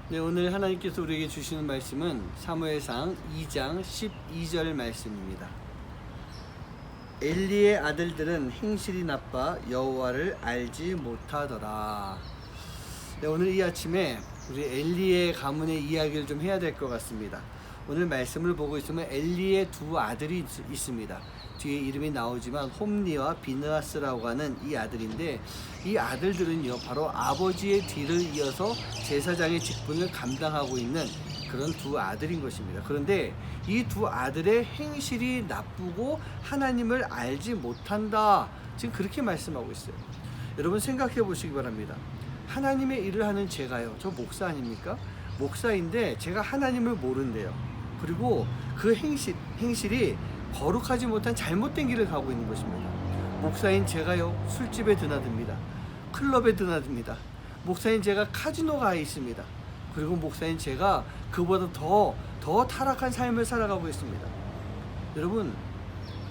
네, 오늘 하나님께서 우리에게 주시는 말씀은 사무엘상 2장 12절 말씀입니다. 엘리의 아들들은 행실이 나빠 여호와를 알지 못하더라. 네, 오늘 이 아침에 우리 엘리의 가문의 이야기를 좀 해야 될 것 같습니다. 오늘 말씀을 보고 있으면 엘리의 두 아들이 있습니다. 뒤에 이름이 나오지만 홈리와 비느하스라고 하는 이 아들인데, 이 아들들은요 바로 아버지의 뒤를 이어서 제사장의 직분을 감당하고 있는 그런 두 아들인 것입니다. 그런데 이 두 아들의 행실이 나쁘고 하나님을 알지 못한다, 지금 그렇게 말씀하고 있어요. 여러분 생각해 보시기 바랍니다. 하나님의 일을 하는 제가요, 저 목사 아닙니까? 목사인데 제가 하나님을 모른대요. 그리고 그 행실이 거룩하지 못한 잘못된 길을 가고 있는 것입니다. 목사인 제가요, 술집에 드나듭니다. 클럽에 드나듭니다. 목사인 제가 카지노 가 있습니다. 그리고 목사인 제가 그보다 더 타락한 삶을 살아가고 있습니다.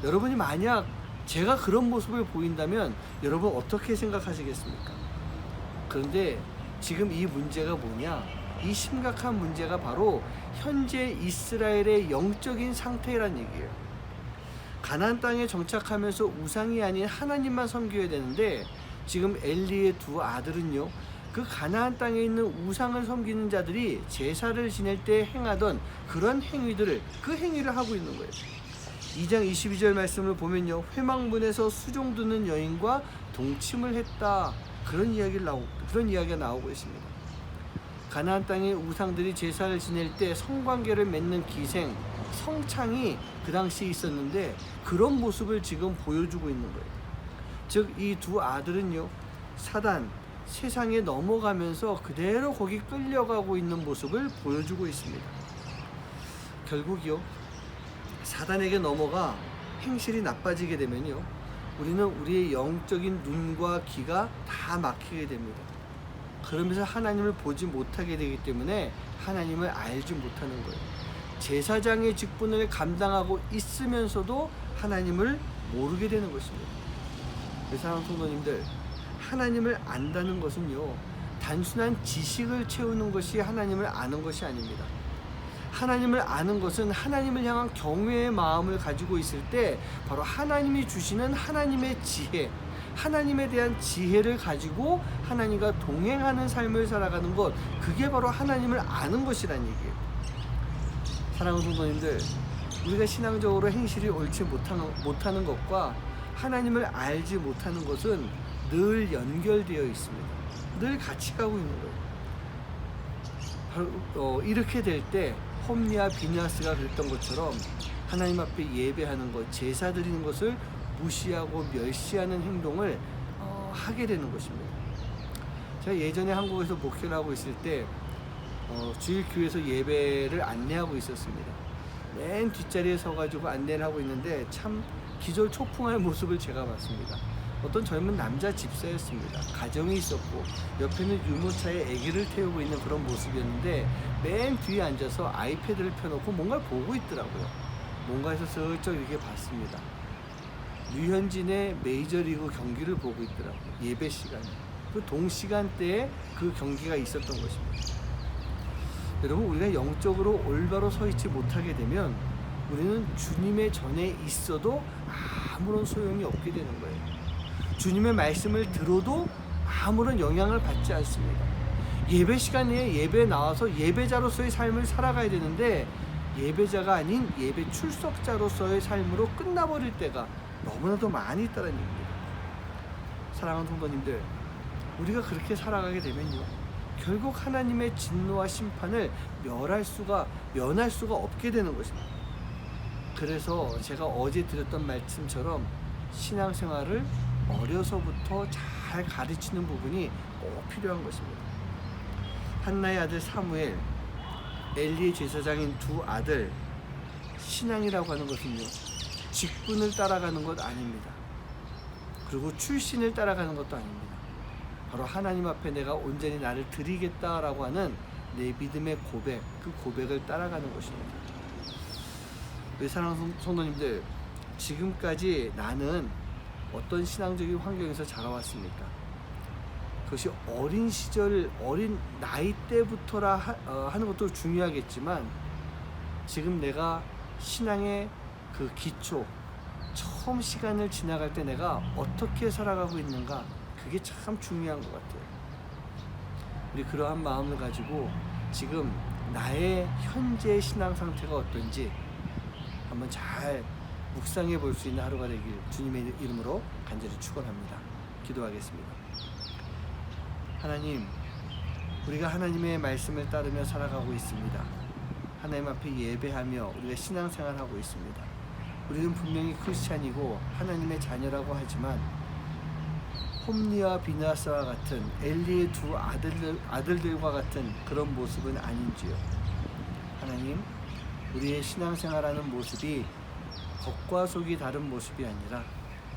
여러분이 만약 제가 그런 모습을 보인다면 여러분 어떻게 생각하시겠습니까? 그런데 지금 이 문제가 뭐냐? 이 심각한 문제가 바로 현재 이스라엘의 영적인 상태란 얘기예요. 가나안 땅에 정착하면서 우상이 아닌 하나님만 섬겨야 되는데, 지금 엘리의 두 아들은요, 그 가나안 땅에 있는 우상을 섬기는 자들이 제사를 지낼 때 행하던 그런 행위를 하고 있는 거예요. 2장 22절 말씀을 보면요, 회막문에서 수종 드는 여인과 동침을 했다, 그런 이야기가 나오고 있습니다. 가나안 땅의 우상들이 제사를 지낼 때 성관계를 맺는 기생, 성창이 그 당시에 있었는데, 그런 모습을 지금 보여주고 있는 거예요. 즉 이 두 아들은요, 사단, 세상에 넘어가면서 그대로 거기 끌려가고 있는 모습을 보여주고 있습니다. 결국이요, 사단에게 넘어가 행실이 나빠지게 되면요, 우리는 우리의 영적인 눈과 귀가 다 막히게 됩니다. 그러면서 하나님을 보지 못하게 되기 때문에 하나님을 알지 못하는 거예요. 제사장의 직분을 감당하고 있으면서도 하나님을 모르게 되는 것입니다. 사랑하는 성도님들, 하나님을 안다는 것은요, 단순한 지식을 채우는 것이 하나님을 아는 것이 아닙니다. 하나님을 아는 것은 하나님을 향한 경외의 마음을 가지고 있을 때 바로 하나님이 주시는 하나님의 지혜, 하나님에 대한 지혜를 가지고 하나님과 동행하는 삶을 살아가는 것, 그게 바로 하나님을 아는 것이란 얘기예요. 사랑하는 성도님들, 우리가 신앙적으로 행실이 옳지 못하는 것과 하나님을 알지 못하는 것은 늘 연결되어 있습니다. 늘 같이 가고 있는 거예요. 이렇게 될 때 홈리와 비느하스가 그랬던 것처럼 하나님 앞에 예배하는 것, 제사 드리는 것을 무시하고 멸시하는 행동을 하게 되는 것입니다. 제가 예전에 한국에서 목회를 하고 있을 때 주일교회에서 예배를 안내하고 있었습니다. 맨 뒷자리에 서가지고 안내를 하고 있는데 참 기절초풍할 모습을 제가 봤습니다. 어떤 젊은 남자 집사였습니다. 가정이 있었고 옆에는 유모차에 아기를 태우고 있는 그런 모습이었는데, 맨 뒤에 앉아서 아이패드를 펴놓고 뭔가를 보고 있더라고요. 뭔가에서 슬쩍 이렇게 봤습니다. 류현진의 메이저리그 경기를 보고 있더라고요. 예배 시간에. 그 동시간대에 그 경기가 있었던 것입니다. 여러분, 우리가 영적으로 올바로 서 있지 못하게 되면 우리는 주님의 전에 있어도 아무런 소용이 없게 되는 거예요. 주님의 말씀을 들어도 아무런 영향을 받지 않습니다. 예배 시간에 예배에 나와서 예배자로서의 삶을 살아가야 되는데, 예배자가 아닌 예배 출석자로서의 삶으로 끝나버릴 때가 너무나도 많이 있다는 얘기입니다. 사랑하는 성도님들, 우리가 그렇게 살아가게 되면요, 결국 하나님의 진노와 심판을 면할 수가 없게 되는 것입니다. 그래서 제가 어제 드렸던 말씀처럼 신앙생활을 어려서부터 잘 가르치는 부분이 꼭 필요한 것입니다. 한나의 아들 사무엘, 엘리의 제사장인 두 아들, 신앙이라고 하는 것은요, 직분을 따라가는 것 아닙니다. 그리고 출신을 따라가는 것도 아닙니다. 바로 하나님 앞에 내가 온전히 나를 드리겠다라고 하는 내 믿음의 고백, 그 고백을 따라가는 것입니다. 우리 사랑하는 성도님들, 지금까지 나는 어떤 신앙적인 환경에서 자라왔습니까? 그것이 어린 시절, 어린 나이 때부터라 하는 것도 중요하겠지만 지금 내가 신앙의 그 기초, 처음 시간을 지나갈 때 내가 어떻게 살아가고 있는가, 그게 참 중요한 것 같아요. 우리 그러한 마음을 가지고 지금 나의 현재 신앙 상태가 어떤지 한번 잘 묵상해 볼 수 있는 하루가 되길 주님의 이름으로 간절히 축원합니다. 기도하겠습니다. 하나님, 우리가 하나님의 말씀을 따르며 살아가고 있습니다. 하나님 앞에 예배하며 우리가 신앙생활하고 있습니다. 우리는 분명히 크리스찬이고 하나님의 자녀라고 하지만 홈리와 비나스와 같은 엘리의 두 아들들과 같은 그런 모습은 아닌지요. 하나님, 우리의 신앙생활하는 모습이 겉과 속이 다른 모습이 아니라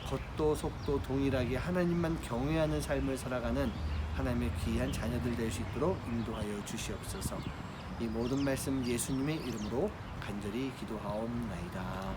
겉도 속도 동일하게 하나님만 경외하는 삶을 살아가는 하나님의 귀한 자녀들 될 수 있도록 인도하여 주시옵소서. 이 모든 말씀 예수님의 이름으로 간절히 기도하옵나이다.